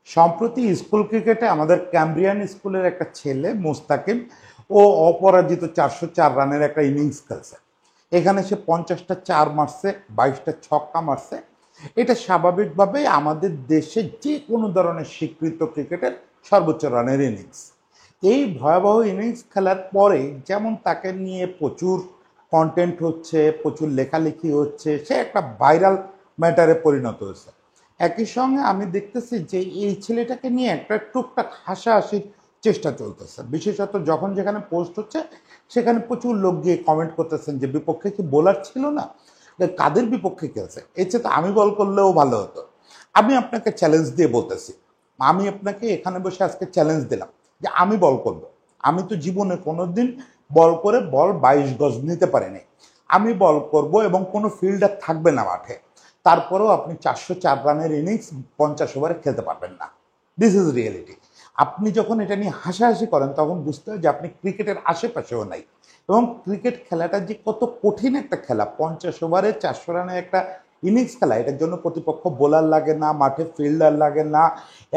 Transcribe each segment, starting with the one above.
সম্প্রতি স্কুল ক্রিকেটে আমাদের ক্যাম্ব্রিয়ান স্কুলের একটা ছেলে মুস্তাকিম ও অপরাজিত 404 রানের একটা ইনিংস খেলছে। এখানে সে 50টা চার মারছে, 22টা ছক্কা মারছে। এটা স্বাভাবিকভাবেই আমাদের দেশে যে কোনো ধরনের স্বীকৃত ক্রিকেটের সর্বোচ্চ রানের ইনিংস। এই ভয়াবহ ইনিংস খেলার পরে যেমন তাকে নিয়ে প্রচুর কন্টেন্ট হচ্ছে, প্রচুর লেখালেখি হচ্ছে, সে একটা ভাইরাল ম্যাটারে পরিণত হয়েছে। একই সঙ্গে আমি দেখতেছি যে এই ছেলেটাকে নিয়ে একটা টুকটাক হাসাহাসির চেষ্টা চলতেছে, বিশেষত যখন যেখানে পোস্ট হচ্ছে সেখানে প্রচুর লোক গিয়ে কমেন্ট করতেছেন যে বিপক্ষে কি বোলার ছিল না, কাদের বিপক্ষে খেলছে, এর চেয়ে তো আমি বল করলেও ভালো হতো। আমি আপনাকে চ্যালেঞ্জ দিয়ে বলতেছি, আমি আপনাকে এখানে বসে আজকে চ্যালেঞ্জ দিলাম যে আমি বল করব। আমি তো জীবনে কোনোদিন বল করে বল 22 গজ নিতে পারিনি। আমি বল করব এবং কোনো ফিল্ডার থাকবে না মাঠে, তারপরেও আপনি 404 রানের ইনিংস 50 ওভারে খেলতে পারবেন না। This is reality. আপনি যখন এটা নিয়ে হাসাহাসি করেন তখন বুঝতে হয় যে আপনি ক্রিকেটের আশেপাশেও নাই, এবং ক্রিকেট খেলাটা যে কত কঠিন একটা খেলা। 50 ওভারে 400 রানের একটা ইনিংস খেলা, এটার জন্য প্রতিপক্ষ বোলার লাগে না, মাঠে ফিল্ডার লাগে না,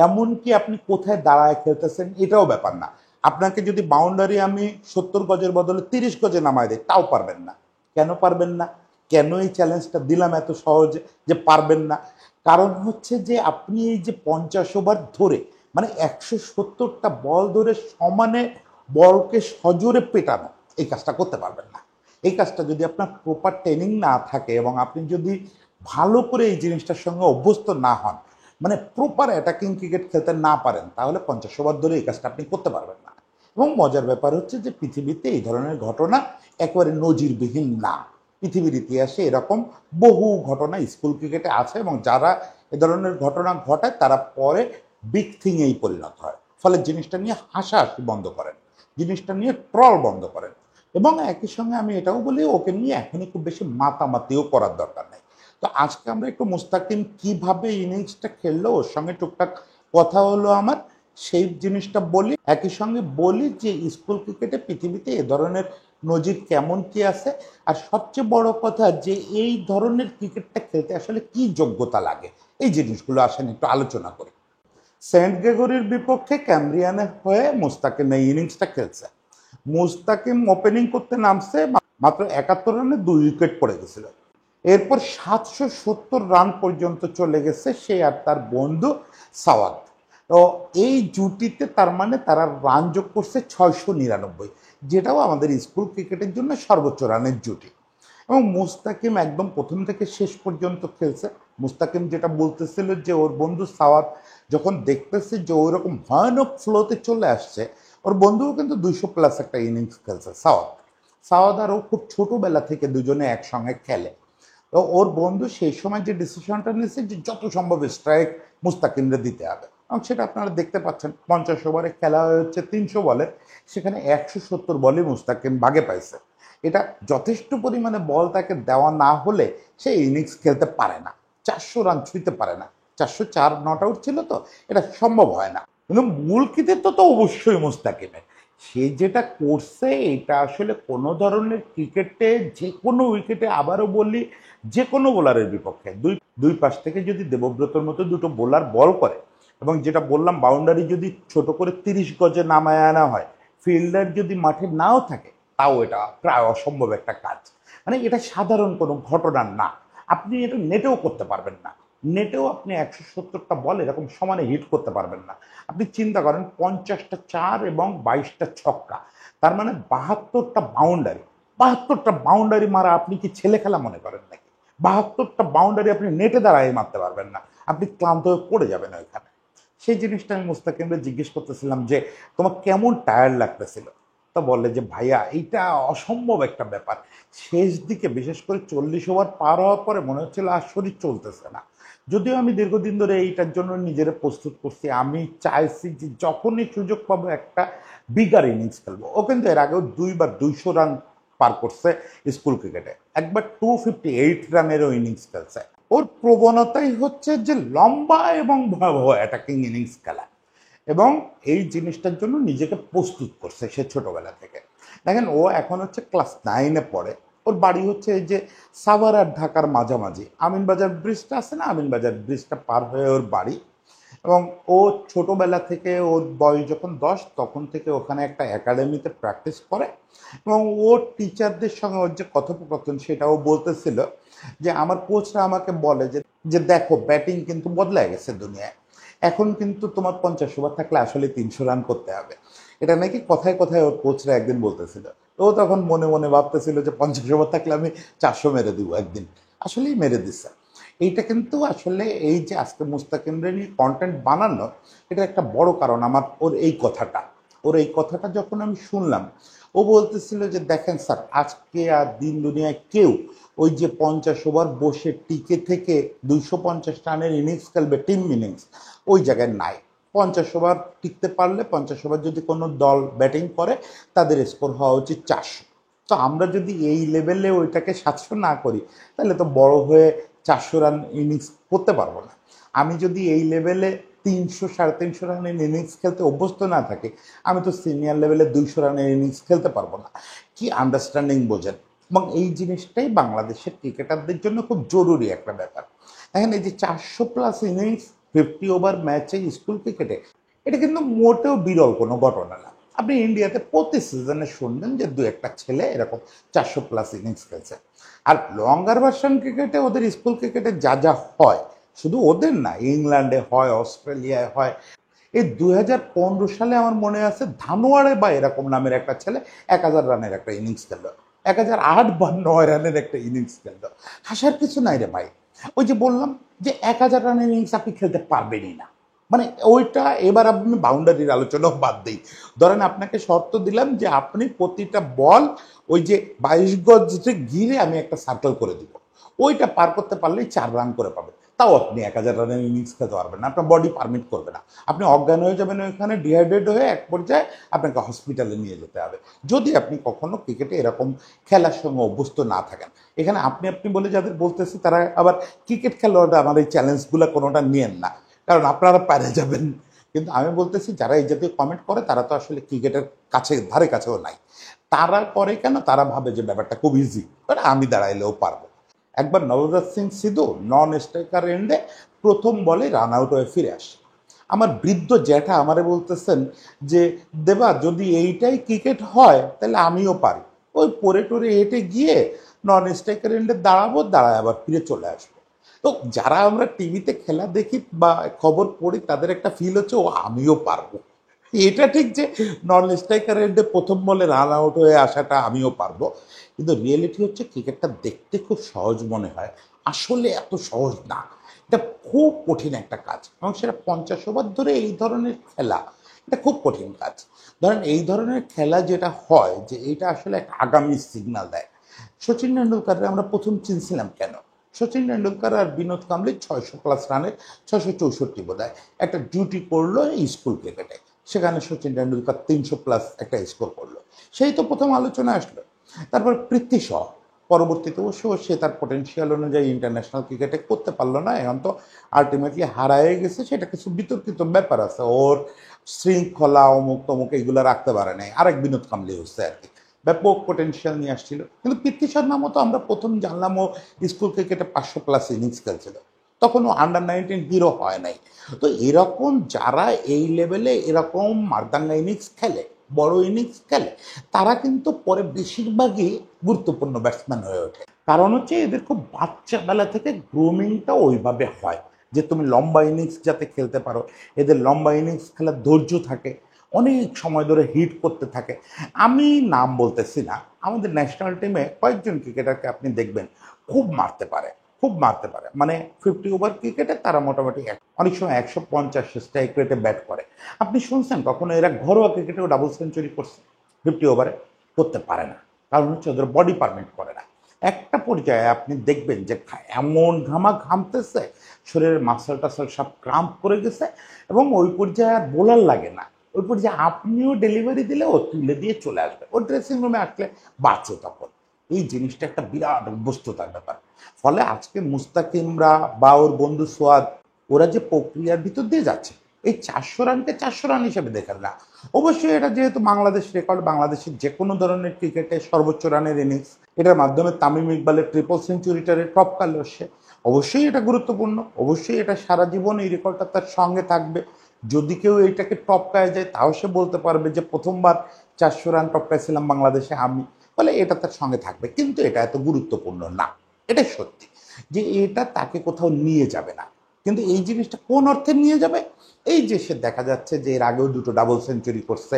এমনকি আপনি কোথায় দাঁড়ায় খেলতেছেন এটাও ব্যাপার না। আপনাকে যদি বাউন্ডারি আমি 70 গজের বদলে 30 গজে নামায় দিই তাও পারবেন না। কেন পারবেন না? কেন এই চ্যালেঞ্জটা দিলাম এত সহজে যে পারবেন না? কারণ হচ্ছে যে আপনি এই যে 50 ওভার ধরে, মানে 170টা বল ধরে সমানে বলকে সজোরে পেটানো, এই কাজটা করতে পারবেন না। এই কাজটা যদি আপনার প্রপার ট্রেনিং না থাকে এবং আপনি যদি ভালো করে এই জিনিসটার সঙ্গে অভ্যস্ত না হন, মানে প্রপার অ্যাটাকিং ক্রিকেট খেলতে না পারেন, তাহলে 50 ওভার ধরে এই কাজটা আপনি করতে পারবেন না। এবং মজার ব্যাপার হচ্ছে যে পৃথিবীতে এই ধরনের ঘটনা একেবারে নজিরবিহীন না। পৃথিবীর ইতিহাসে এরকম বহু ঘটনা স্কুল ক্রিকেটে আছে, এবং যারা এ ধরনের ঘটনা ঘটায় তারা পরে বিগ থিংয়েই পরিণত হয়। ফলে জিনিসটা নিয়ে হাসাহাসি বন্ধ করেন, জিনিসটা নিয়ে ট্রল বন্ধ করেন। এবং একই সঙ্গে আমি এটাও বলি, ওকে নিয়ে এখনই খুব বেশি মাতামাতিও করার দরকার নেই। তো আজকে আমরা একটু মুস্তাকিম কিভাবে ইনিংসটা খেললো, ওর সঙ্গে টুকটাক কথা হলো আমার, সেই জিনিসটা বলি। একই সঙ্গে বলি যে স্কুল ক্রিকেটে পৃথিবীতে এ ধরনের নজির কেমন কি আছে, আর সবচেয়ে বড় কথা যে এই ধরনের ক্রিকেটটা খেলতে আসলে কি যোগ্যতা লাগে, এই জিনিসগুলো আসেন একটু আলোচনা করি। সেন্ট গ্রেগরির বিপক্ষে ক্যাম্ব্রিয়ানের হয়ে মুস্তাকিম এই ইনিংসটা খেলছে। মুস্তাকিম ওপেনিং করতে নামছে, মাত্র 71 রানে 2 উইকেট পড়ে গেছিল। এরপর 770 রান পর্যন্ত চলে গেছে সে আর তার বন্ধু সাওয়াদ। তো এই জুটিতে তার মানে তারা রান যোগ করছে 699, যেটাও আমাদের স্কুল ক্রিকেটের জন্য সর্বোচ্চ রানের জুটি। এবং মুস্তাকিম একদম প্রথম থেকে শেষ পর্যন্ত খেলছে। মুস্তাকিম যেটা বলতেছিল যে ওর বন্ধু সাওয়াদ যখন দেখতেছে যে ওই রকম ভয়ানক ফ্লোতে চলে আসছে, ওর বন্ধুও কিন্তু 200+ একটা ইনিংস খেলছে। সাওয়াদ সাওয়াদ আর ও খুব ছোটবেলা থেকে দুজনে একসঙ্গে খেলে। তো ওর বন্ধু সেই সময় যে ডিসিশনটা নিয়েছে যে যত সম্ভব স্ট্রাইক মুস্তাকিমরে দিতে হবে, এবং সেটা আপনারা দেখতে পাচ্ছেন। 50 ওভারে খেলা হচ্ছে 300 বলে, সেখানে 170 বলই মুস্তাকিম ভাগে পাইছে। এটা যথেষ্ট পরিমাণে বল তাকে দেওয়া না হলে সে ইনিংস খেলতে পারে না, 400 রান ছুঁতে পারে না। 404 নট আউট ছিল, তো এটা সম্ভব হয় না। কিন্তু মূল কৃতিত্ব তো অবশ্যই মুস্তাকিমের। সে যেটা করছে এটা আসলে কোনো ধরনের ক্রিকেটে যে কোনো উইকেটে, আবারও বলি, যে কোনো বোলারের বিপক্ষে দুই দুই পাশ থেকে যদি দেবব্রতর মতো দুটো বোলার বল করে, এবং যেটা বললাম বাউন্ডারি যদি ছোট করে 30 গজে নামায় আনা হয়, ফিল্ডার যদি মাঠে নাও থাকে, তাও এটা প্রায় অসম্ভব একটা কাজ। মানে এটা সাধারণ কোনো ঘটনা না। আপনি এটা নেটেও করতে পারবেন না। নেটেও আপনি 170টা বল এরকম সমানে হিট করতে পারবেন না। আপনি চিন্তা করেন 50টা চার এবং 22টা ছক্কা, তার মানে 72টা বাউন্ডারি। 72টা বাউন্ডারি মারা আপনি কি ছেলে খেলা মনে করেন নাকি? 72টা বাউন্ডারি আপনি নেটে দাঁড়ায় মারতে পারবেন না, আপনি ক্লান্ত হয়ে পড়ে যাবেন ওইখানে। সেই জিনিসটা আমি মুস্তাকিমকে জিজ্ঞেস করতেছিলাম যে তোমার কেমন টায়ার্ড লাগতেছিল। তো বলে যে ভাইয়া এইটা অসম্ভব একটা ব্যাপার। শেষ দিকে বিশেষ করে 40 ওভার পার হওয়ার পরে মনে হচ্ছিল আর শরীর চলতেছে না। যদিও আমি দীর্ঘদিন ধরে এইটার জন্য নিজেরা প্রস্তুত করছি, আমি চাইছি যে যখনই সুযোগ পাবো একটা বিগার ইনিংস খেলবো। ও কিন্তু এর আগেও 2বার 200 রান পার করছে স্কুল ক্রিকেটে, একবার 258 রানেরও ইনিংস খেলছে। ওর প্রবণতাই হচ্ছে যে লম্বা এবং ভয়াবহ অ্যাটাকিং ইনিংস খেলা, এবং এই জিনিসটার জন্য নিজেকে প্রস্তুত করছে সে ছোটবেলা থেকে। দেখেন ও এখন হচ্ছে ক্লাস 9-এ পড়ে। ওর বাড়ি হচ্ছে এই যে সাভার আর ঢাকার মাঝামাঝি আমিনবাজার ব্রিজটা আছে না, আমিনবাজার ব্রিজটা পার হয়ে ওর বাড়ি। এবং ও ছোটবেলা থেকে ওর বয়স যখন 10 তখন থেকে ওখানে একটা একাডেমিতে প্র্যাকটিস করে এবং ওর টিচারদের সঙ্গে ওর যে কথোপকথন সেটাও বলতেছিল যে আমার কোচরা আমাকে বলে যে যে দেখো ব্যাটিং কিন্তু বদলে গেছে দুনিয়ায়, এখন কিন্তু তোমার 50 ওভার থাকলে আসলে 300 রান করতে হবে। এটা নাকি কথায় কথায় ওর কোচরা একদিন বলতেছিল। ও তখন মনে মনে ভাবতেছিল যে 50 ওভার থাকলে আমি 400 মেরে দিব একদিন, আসলেই মেরে দিচ্ছে। এইটা কিন্তু আসলে এই যে আজকে মুস্তাকিমরে নিয়ে কন্টেন্ট বানানো, এটা একটা বড় কারণ আমার ওর এই কথাটা যখন আমি শুনলাম, ও বলতেছিল যে দেখেন স্যার, আজকে আর দিন দুনিয়ায় কেউ ওই যে 50 ওভার বসে টিকে থেকে 250 রানের ইনিংস খেলবে, টিম ইনিংস, ওই জায়গায় নাই। 50 ওভার টিকতে পারলে, 50 ওভার যদি কোনো দল ব্যাটিং করে তাদের স্কোর হওয়া উচিত 400। তো আমরা যদি এই লেভেলে ওইটাকে 700 না করি তাহলে তো বড় হয়ে 400 রান ইনিংস করতে পারবো না। আমি যদি এই লেভেলে 300 350 রানের ইনিংস খেলতে অভ্যস্ত না থাকি, আমি তো সিনিয়র লেভেলে 200 রানের ইনিংস খেলতে পারবো না। কি আন্ডারস্ট্যান্ডিং বোঝেন। এবং এই জিনিসটাই বাংলাদেশের ক্রিকেটারদের জন্য খুব জরুরি একটা ব্যাপার। এখন এই যে 400+ ইনিংস 50 ওভার ম্যাচে স্কুল ক্রিকেটে, এটা কিন্তু মোটেও বিরল কোনো ঘটনা না। আপনি ইন্ডিয়াতে প্রতি সিজনে শুনবেন যে দু একটা ছেলে এরকম 400+ ইনিংস খেলছে। আর লঙ্গার ভার্সন ক্রিকেটে, ওদের স্কুল ক্রিকেটে যা যা হয়, শুধু ওদের না, ইংল্যান্ডে হয়, অস্ট্রেলিয়ায় হয়। এই 2015 সালে আমার মনে আছে ধানোয়ারে বা এরকম নামের একটা ছেলে 1000 রানের একটা ইনিংস খেললো, 1008 বা 9 রানের একটা ইনিংস খেললো। হাসার কিছু নাই রে ভাই। ওই যে বললাম যে 1000 রানের ইনিংস আপনি খেলতে পারবেনই না, মানে ওইটা এবার আপনি বাউন্ডারির আলোচনাও বাদ দিই। ধরেন আপনাকে শর্ত দিলাম যে আপনি প্রতিটা বল ওই যে 22 গজ যে ঘিরে আমি একটা সার্কেল করে দিব, ওইটা পার করতে পারলেই 4 রান করে পাবে। তাও আপনি 1000 রানের ইনিংস খেলতে পারবেন না, আপনার বডি পারমিট করবে না। আপনি অজ্ঞান হয়ে যাবেন ওইখানে, ডিহাইড্রেট হয়ে এক পর্যায়ে আপনাকে হসপিটালে নিয়ে যেতে হবে, যদি আপনি কখনো ক্রিকেটে এরকম খেলার সঙ্গে অভ্যস্ত না থাকেন। এখানে আপনি বলে যাদের বলতেছি তারা আবার ক্রিকেট খেলোয়াড়রা আমার এই চ্যালেঞ্জগুলো কোনোটা নিয়েন না, কারণ আপনারা পারে যাবেন। কিন্তু আমি বলতেছি যারা এই জাতীয় কমেন্ট করে তারা তো আসলে ক্রিকেটের ধারে কাছেও নাই। তারা করে কেন? তারা ভাবে যে ব্যাপারটা খুব ইজি, আমি দাঁড়াইলেও পারবো। একবার নবজাত সিং সিধু নন স্ট্রাইকার এন্ডে প্রথম বলে রান আউট হয়ে ফিরে আসে। আমার বৃদ্ধ জ্যাঠা আমারে বলতেছেন যে দেবা, যদি এইটাই ক্রিকেট হয় তাহলে আমিও পারি। ওই পরে টরে হেঁটে গিয়ে নন স্ট্রাইকার এন্ডে দাঁড়াবো, দাঁড়ায় আবার ফিরে চলে আসবো। তো যারা আমরা টিভিতে খেলা দেখি বা খবর পড়ি, তাদের একটা ফিল হচ্ছে ও আমিও পারবো। এটা ঠিক যে নন স্ট্রাইকার এন্ডে প্রথম বলে রান আউট হয়ে আসাটা আমিও পারবো, কিন্তু রিয়েলিটি হচ্ছে ক্রিকেটটা দেখতে খুব সহজ মনে হয়, আসলে এত সহজ না। এটা খুব কঠিন একটা কাজ, এবং সেটা 50 ওভার ধরে এই ধরনের খেলা, এটা খুব কঠিন কাজ। ধরেন এই ধরনের খেলা যেটা হয়, যে এটা আসলে একটা আগামী সিগন্যাল দেয়। সচিন টেন্ডুলকারকে আমরা প্রথম চিনছিলাম কেন? সচিন টেন্ডুলকার আর বিনোদ কাম্বলি 600+ রানের 664 বোধ হয় একটা ডিউটি করলো স্কুল ক্রিকেটে, সেখানে সচিন টেন্ডুলকার 300+ একটা স্কোর করলো, সেই তো প্রথম আলোচনা আসলো। তারপর পৃথ্বী শ, পরবর্তীতে অবশ্য সে তার পটেনশিয়াল অনুযায়ী ইন্টারন্যাশনাল ক্রিকেটে করতে পারলো না, এখন তো আলটিমেটলি হারায় গেছে, সেটা কিছু বিতর্কিত ব্যাপার আছে, ওর শৃঙ্খলা অমুক তমুক এগুলো রাখতে পারে নাই, আরেক বিনোদ কাম্বলি হচ্ছে আর কি, ব্যাপক পটেনশিয়াল নিয়ে আসছিল। কিন্তু পৃথ্বী শর্মা মতো আমরা প্রথম জানলাম ও স্কুল ক্রিকেটে 500+ ইনিংস খেলছিল, তখন ও আন্ডার 19 হিরো হয় নাই। তো এরকম যারা এই লেভেলে এরকম মারদাঙ্গা ইনিংস খেলে, বড় ইনিংস খেলে, তারা কিন্তু পরে বেশিরভাগই গুরুত্বপূর্ণ ব্যাটসম্যান হয়ে ওঠে। কারণ হচ্ছে এদের খুব বাচ্চাবেলা থেকে গ্রুমিংটা ওইভাবে হয় যে তুমি লম্বা ইনিংস যাতে খেলতে পারো, এদের লম্বা ইনিংস খেলার ধৈর্য থাকে, অনেক সময় ধরে হিট করতে থাকে। আমি নাম বলতেছি না, আমাদের ন্যাশনাল টিমে কয়েকজন ক্রিকেটারকে আপনি দেখবেন খুব মারতে পারে, খুব মারতে পারে, মানে 50 ওভার ক্রিকেটে তারা মোটামুটি অনেক সময় 150 স্ট্রাইক রেটে ব্যাট করে। আপনি শুনছেন কখনো এরা ঘরোয়া ক্রিকেটেও ডাবল সেঞ্চুরি করছে? 50 ওভারে করতে পারে না, কারণ হচ্ছে ওদের বডি পারমিট করে না। একটা পর্যায়ে আপনি দেখবেন যে এমন ঘামতেছে, শরীরের মাসল টাসল সব ক্রাম্প করে গেছে, এবং ওই পর্যায়ে আর বোলার লাগে না, ওই পর্যায়ে আপনিও ডেলিভারি দিলে ও তুলে দিয়ে চলে আসবে, ওর ড্রেসিং রুমে আসলে বাঁচে তখন। এই জিনিসটা একটা বিরাট অভ্যস্ততার ব্যাপার। ফলে আজকে মুস্তাকিমরা বা ওর বন্ধু সোয়াদ, ওরা যে প্রক্রিয়ার ভিতর দিয়ে যাচ্ছে, এই 400 রানকে 400 রান হিসেবে দেখেন না। অবশ্যই এটা যেহেতু বাংলাদেশ রেকর্ড, বাংলাদেশের যে কোনো ধরনের ক্রিকেটে সর্বোচ্চ রানের ইনিংস, এটার মাধ্যমে তামিম ইকবালের ট্রিপল সেঞ্চুরিটারে টপ কালো সে, অবশ্যই এটা গুরুত্বপূর্ণ, অবশ্যই এটা সারা জীবন এই রেকর্ডটা তার সঙ্গে থাকবে। যদি কেউ এইটাকে টপকায় যায় তাও সে বলতে পারবে যে প্রথমবার 400 রান টপকাইছিলাম বাংলাদেশে আমি। ফলে এটা তার সঙ্গে থাকবে, কিন্তু এটা এত গুরুত্বপূর্ণ না। এটাই সত্যি যে এটা তাকে কোথাও নিয়ে যাবে না। কিন্তু এই জিনিসটা কোন অর্থে নিয়ে যাবে? এই যে সে দেখা যাচ্ছে যে এর আগেও দুটো ডাবল সেঞ্চুরি করছে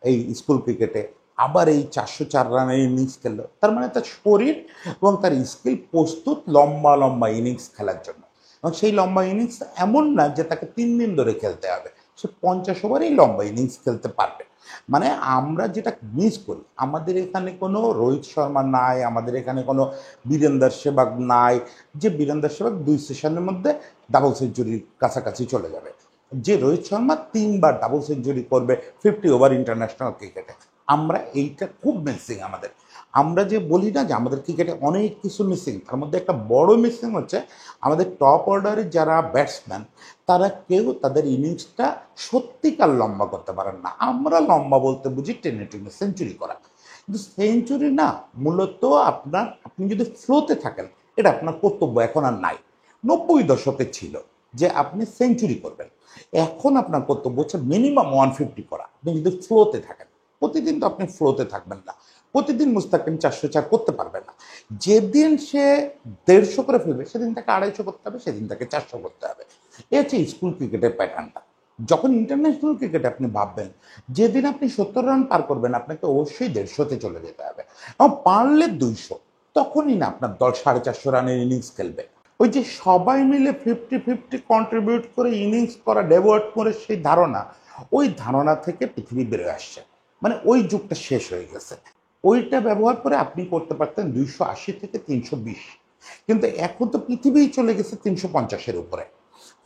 এই স্কুল ক্রিকেটে, আবার এই 404 রানের ইনিংস খেললো, তার মানে তার শরীর এবং তার স্কিল প্রস্তুত লম্বা লম্বা ইনিংস খেলার জন্য। এবং সেই লম্বা ইনিংস এমন না যে তাকে 3 দিন ধরে খেলতে হবে, সে 50 ওভারেই লম্বা ইনিংস খেলতে পারবে। মানে আমরা যেটা মিস করি, আমাদের এখানে কোনো রোহিত শর্মা নাই, আমাদের এখানে কোনো বীরেন্দর সেহবাগ নাই যে বীরেন্দর সেহবাগ 2 সেশনের মধ্যে ডাবল সেঞ্চুরির কাছাকাছি চলে যাবে, যে রোহিত শর্মা 3বার ডাবল সেঞ্চুরি করবে 50 ওভার ইন্টারন্যাশনাল ক্রিকেটে। আমরা এইটা খুব মিসিং আমাদের। আমরা যে বলি না যে আমাদের ক্রিকেটে অনেক কিছু মিসিং, তার মধ্যে একটা বড় মিসিং হচ্ছে আমাদের টপ অর্ডারের যারা ব্যাটসম্যান তারা কেউ তাদের ইনিংসটা সত্যিকার লম্বা করতে পারেন না। আমরা লম্বা বলতে বুঝি টেনে টেনে সেঞ্চুরি করা, কিন্তু সেঞ্চুরি না, মূলত আপনি যদি ফ্লোতে থাকেন এটা আপনার কর্তব্য, এখন আর নাই। 90 দশকে ছিল যে আপনি সেঞ্চুরি করবেন, এখন আপনার কর্তব্য হচ্ছে মিনিমাম 150 করা। আপনি যদি ফ্লোতে থাকেন, প্রতিদিন তো আপনি ফ্লোতে থাকবেন না, প্রতিদিন মুস্তাকিম 404 করতে পারবে না। যেদিন সে 150 করে ফেলবে সেদিন তাকে 250 করতে হবে, সেদিন তাকে 400 করতে হবে। এ হচ্ছে স্কুল ক্রিকেটের প্যাটার্নটা। যখন ইন্টারন্যাশনাল ক্রিকেটে আপনি ভাববেন যেদিন আপনি 70 রান পার করবেন আপনাকে অবশ্যই 150-তে চলে যেতে হবে, এবং পারলে 200, তখনই না আপনার দল 450 রানের ইনিংস খেলবে। ওই যে সবাই মিলে 50-50 কন্ট্রিবিউট করে ইনিংস করা, ডেভেলপ করে সেই ধারণা, ওই ধারণা থেকে পৃথিবী বেরোয় আসছে। মানে ওই যুগটা শেষ হয়ে গেছে। ওইটা ব্যবহার করে আপনি করতে পারতেন 280 থেকে 320, কিন্তু এখন তো পৃথিবী চলে গেছে 350-এর উপরে।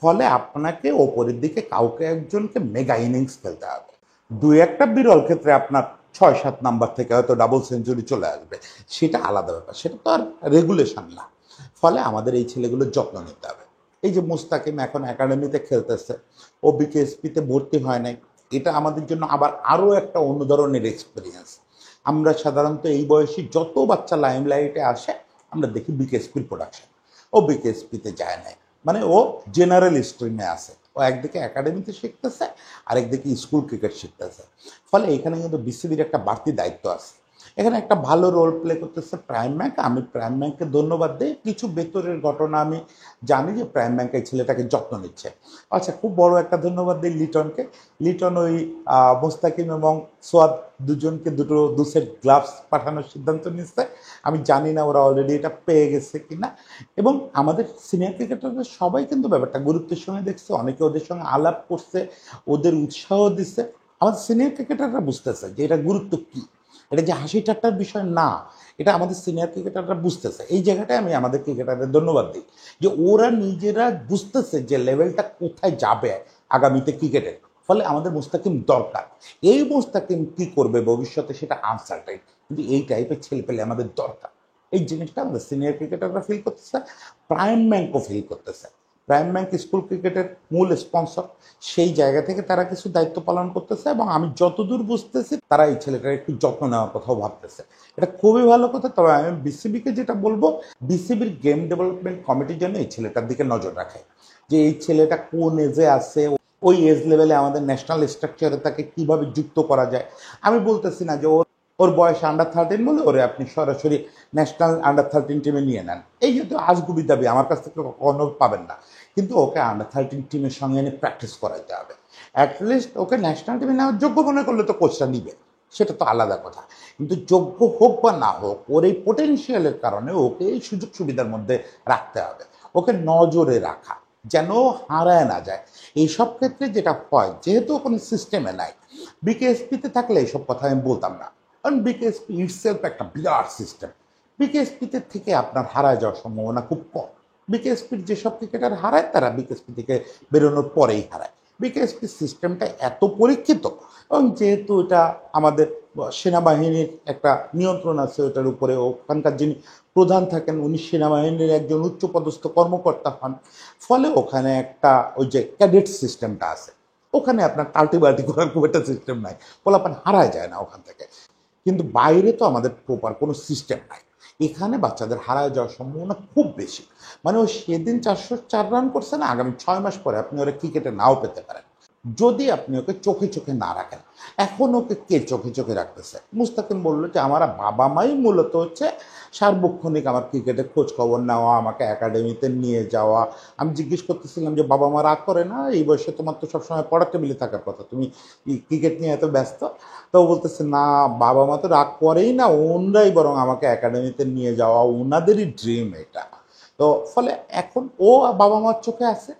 ফলে আপনাকে ওপরের দিকে কাউকে একজনকে মেগা ইনিংস খেলতে হবে। দু একটা বিরল ক্ষেত্রে আপনার 6-7 নাম্বার থেকে হয়তো ডাবল সেঞ্চুরি চলে আসবে, সেটা আলাদা ব্যাপার, সেটা তো আর রেগুলেশন না। ফলে আমাদের এই ছেলেগুলোর যত্ন নিতে হবে। এই যে মুস্তাকিম এখন একাডেমিতে খেলতেছে, ও বিকেএসপিতে ভর্তি হয় নাই, এটা আমাদের জন্য আবার আরও একটা অন্য ধরনের এক্সপিরিয়েন্স। আমরা সাধারণত এই বয়সী যত বাচ্চা লাইমলাইটে আসে আমরা দেখি বিকেএসপির প্রোডাকশন, ও বিকেএসপিতে যায় না। মানে ও জেনারেল স্ট্রিমে আছে, ও একদিকে একাডেমিতে শিখতেছে আর একদিকে স্কুল ক্রিকেট শিখতেছে। ফলে এখানে কিন্তু বিসিবির একটা বাড়তি দায়িত্ব আছে। এখানে একটা ভালো রোল প্লে করতেছে প্রাইম ব্যাংক। আমি প্রাইম ব্যাংককে ধন্যবাদ দিই। কিছু ভেতরের ঘটনা আমি জানি যে প্রাইম ব্যাংক এই ছেলেটাকে যত্ন নিচ্ছে। আচ্ছা, খুব বড় একটা ধন্যবাদ দিই লিটনকে। লিটন ওই মোস্তাকিম এবং সোয়াদ দুজনকে দু সেট গ্লাভস পাঠানোর সিদ্ধান্ত নিচ্ছে। আমি জানি না ওরা অলরেডি এটা পেয়ে গেছে কিনা। এবং আমাদের সিনিয়র ক্রিকেটাররা সবাই কিন্তু ব্যাপারটা গুরুত্বের সঙ্গে দেখছে, অনেকে ওদের সঙ্গে আলাপ করছে, ওদের উৎসাহ দিচ্ছে। আমাদের সিনিয়র ক্রিকেটাররা বুঝতেছে যে এটা গুরুত্ব কী, এটা যে হাসি ঠাট্টার বিষয় না, এটা আমাদের সিনিয়র ক্রিকেটাররা বুঝতেছে। এই জায়গাটায় আমি আমাদের ক্রিকেটারদের ধন্যবাদ দিই যে ওরা নিজেরা বুঝতেছে যে লেভেলটা কোথায় যাবে আগামীতে ক্রিকেটের। ফলে আমাদের মুস্তাকিম দরকার। এই মুস্তাকিম কী করবে ভবিষ্যতে সেটা আনসার্টেন, কিন্তু এই টাইপের ছেলে পেলে আমাদের দরকার। এই জিনিসটা আমাদের সিনিয়র ক্রিকেটাররা ফিল করতেছে, প্রাইম ব্যাংকও ফিল করতেছে। প্রাইম ব্যাংক স্কুল ক্রিকেটের মূল স্পন্সর, সেই জায়গা থেকে তারা কিছু দায়িত্ব পালন করতেছে, এবং আমি যতদূর বুঝতেছি তারা এই ছেলেটার একটু যত্ন নেওয়ার কথাও ভাবতেছে। এটা খুবই ভালো কথা। তবে আমি বিসিবিকে যেটা বলবো, বিসিবির গেম ডেভেলপমেন্ট কমিটির জন্য এই ছেলেটার দিকে নজর রাখে, যে এই ছেলেটা কোন এজে আছে, ওই এজ লেভেলে আমাদের ন্যাশনাল স্ট্রাকচারে তাকে কিভাবে যুক্ত করা যায়। আমি বলতেছি না যে ওর বয়স আন্ডার 13 বলে ওরে আপনি সরাসরি ন্যাশনাল আন্ডার 13 টিমে নিয়ে নেন, এই যেহেতু আজগুবি দাবি আমার কাছ থেকে কখনো পাবেন না। কিন্তু ওকে আন্ডার 13 টিমের সঙ্গে এনে প্র্যাকটিস করাইতে হবে। অ্যাটলিস্ট ওকে ন্যাশনাল টিমে নেওয়ার যোগ্য মনে করলে তো কোচটা নিবে, সেটা তো আলাদা কথা। কিন্তু যোগ্য হোক বা না হোক, ওর এই পোটেনশিয়ালের কারণে ওকে এই সুযোগ সুবিধার মধ্যে রাখতে হবে, ওকে নজরে রাখা যেন হারায় না যায়। এইসব ক্ষেত্রে যেটা হয়, যেহেতু কোনো সিস্টেমে নাই, বিকেএসপিতে থাকলে এইসব কথা আমি বলতাম না, কারণ বিকেএসপি ইটসেলফ একটা বিরাট সিস্টেম। বিকেএসপিতে থেকে আপনার হারায় যাওয়ার সম্ভাবনা খুব কম। বিকেএসপির যেসব ক্রিকেটার হারায় তারা বিকেএসপি থেকে বেরোনোর পরেই হারায়। বিকেএসপি সিস্টেমটা এত পরীক্ষিত, এবং যেহেতু এটা আমাদের সেনাবাহিনীর একটা নিয়ন্ত্রণ আছে ওটার উপরে, ওখানকার যিনি প্রধান থাকেন উনি সেনাবাহিনীর একজন উচ্চপদস্থ কর্মকর্তা হন। ফলে ওখানে একটা ওই যে ক্যাডেট সিস্টেমটা আছে, ওখানে আপনার টাল্টি বাল্টি করার খুব একটা সিস্টেম নাই, পোলাপান হারায় যায় না ওখান থেকে। কিন্তু বাইরে তো আমাদের প্রপার কোনো সিস্টেম নাই। এখানে বাচ্চাদের হারায় যাওয়ার সম্ভাবনা খুব বেশি। মানে ও সেদিন 404 রান করছে না, আগামী 6 মাস পরে আপনি ওরা ক্রিকেটে নাও পেতে পারেন যদি আপনি ওকে চোখে চোখে না রাখেন। এখন ওকে কে চোখে চোখে রাখতেছে? মুস্তাকিম বললো যে আমার বাবা মাই মূলত হচ্ছে সার্বক্ষণিক আমার ক্রিকেটের খোঁজ খবর নেওয়া, আমাকে একাডেমিতে নিয়ে যাওয়া। আমি জিজ্ঞেস করতেছিলাম যে বাবা মা রাগ করে না? এই বয়সে তোমার তো সবসময় পড়ার টেবিলে থাকার কথা, তুমি ক্রিকেট নিয়ে এত ব্যস্ত। তো ও বলতেছে না, বাবা মা তো রাগ করেই না, ওনরাই বরং আমাকে একাডেমিতে নিয়ে যাওয়া, ওনাদেরই ড্রিম এটা। তো ফলে এখন ও বাবা মার চোখে আছে,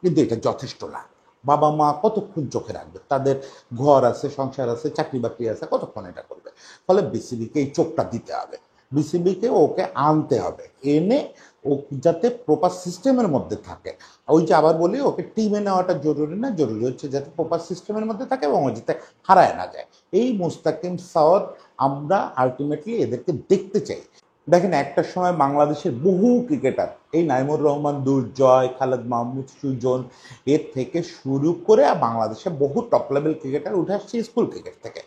কিন্তু এটা যথেষ্ট না। বাবা মা কতক্ষণ চোখে রাখবে? তাদের ঘর আছে, সংসার আছে, চাকরি বাকরি আছে, কতক্ষণ এটা করবে? ফলে বিসিবিকে এই চোখটা দিতে হবে, বিসিবিকে ওকে আনতে হবে, এনে ও যাতে প্রপার সিস্টেমের মধ্যে থাকে। ওই যে আবার বলি, ওকে টিমে নেওয়াটা জরুরি না, জরুরি হচ্ছে যাতে প্রপার সিস্টেমের মধ্যে থাকে এবং ও যাতে হারায় না যায়। এই মুস্তাকিম, সাওয়াদ, আমরা আলটিমেটলি এদেরকে দেখতে চাই। দেখেন, একটা সময় বাংলাদেশের বহু ক্রিকেটার, এই নাইমুর রহমান, দুর্জয়, খালেদ মাহমুদ, সুজন, এর থেকে শুরু করে বাংলাদেশে বহু টপ লেভেল ক্রিকেটার উঠে আসছে স্কুল ক্রিকেট থেকে।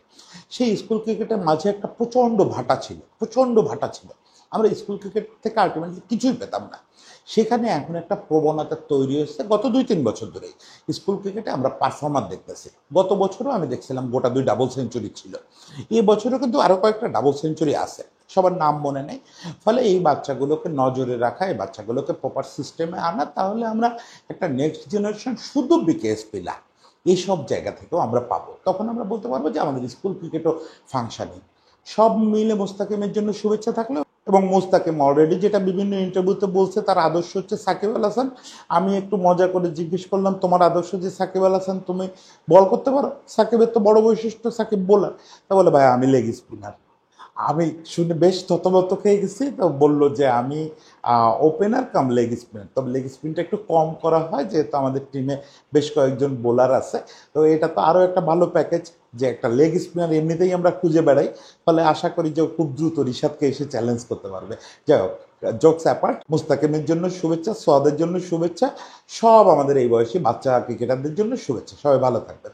সেই স্কুল ক্রিকেটের মাঝে একটা প্রচণ্ড ভাটা ছিল, প্রচণ্ড ভাটা ছিল। আমরা স্কুল ক্রিকেট থেকে আলটিমেটলি কিছুই পেতাম না। সেখানে এখন একটা প্রবণতা তৈরি হয়েছে গত 2-3 বছর ধরেই। স্কুল ক্রিকেটে আমরা পারফর্মার দেখতেছি। গত বছরও আমি দেখছিলাম গোটা 2 ডাবল সেঞ্চুরি ছিল। এ বছরও কিন্তু আরও কয়েকটা ডাবল সেঞ্চুরি আছে, সবার নাম মনে নেই। ফলে এই বাচ্চাগুলোকে নজরে রাখা, এই বাচ্চাগুলোকে প্রপার সিস্টেমে আনা, তাহলে আমরা একটা নেক্সট জেনারেশন শুধু বিকেএসপি না, এইসব জায়গা থেকেও আমরা পাবো। তখন আমরা বলতে পারবো যে আমাদের স্কুল ক্রিকেটও ফাংশনিং। সব মিলে মোস্তাকিমের জন্য শুভেচ্ছা থাকলো। এবং মোস্তাকিম অলরেডি যেটা বিভিন্ন ইন্টারভিউতে বলছে, তার আদর্শ হচ্ছে সাকিব আল হাসান। আমি একটু মজা করে জিজ্ঞেস করলাম, তোমার আদর্শ যে সাকিব আল হাসান, তুমি বল করতে পারো? সাকিবের তো বড় বৈশিষ্ট্য সাকিব বোলার। তা বলে ভাই আমি লেগ স্পিনার। আমি শুনে বেশ থতমত খেয়ে গেছি। তো বললো যে আমি ওপেনার কাম লেগ স্পিনার, তবে লেগ স্পিনটা একটু কম করা হয় যেহেতু আমাদের টিমে বেশ কয়েকজন বোলার আছে। তো এটা তো আরও একটা ভালো প্যাকেজ যে একটা লেগ স্পিনার এমনিতেই আমরা খুঁজে বেড়াই। ফলে আশা করি যে ও খুব দ্রুত রিশাদকে এসে চ্যালেঞ্জ করতে পারবে। যাই হোক, জোকস অ্যাপার্ট, মুস্তাকিমের জন্য শুভেচ্ছা, সোয়াদের জন্য শুভেচ্ছা, সব আমাদের এই বয়সী বাচ্চা ক্রিকেটারদের জন্য শুভেচ্ছা। সবাই ভালো থাকবেন।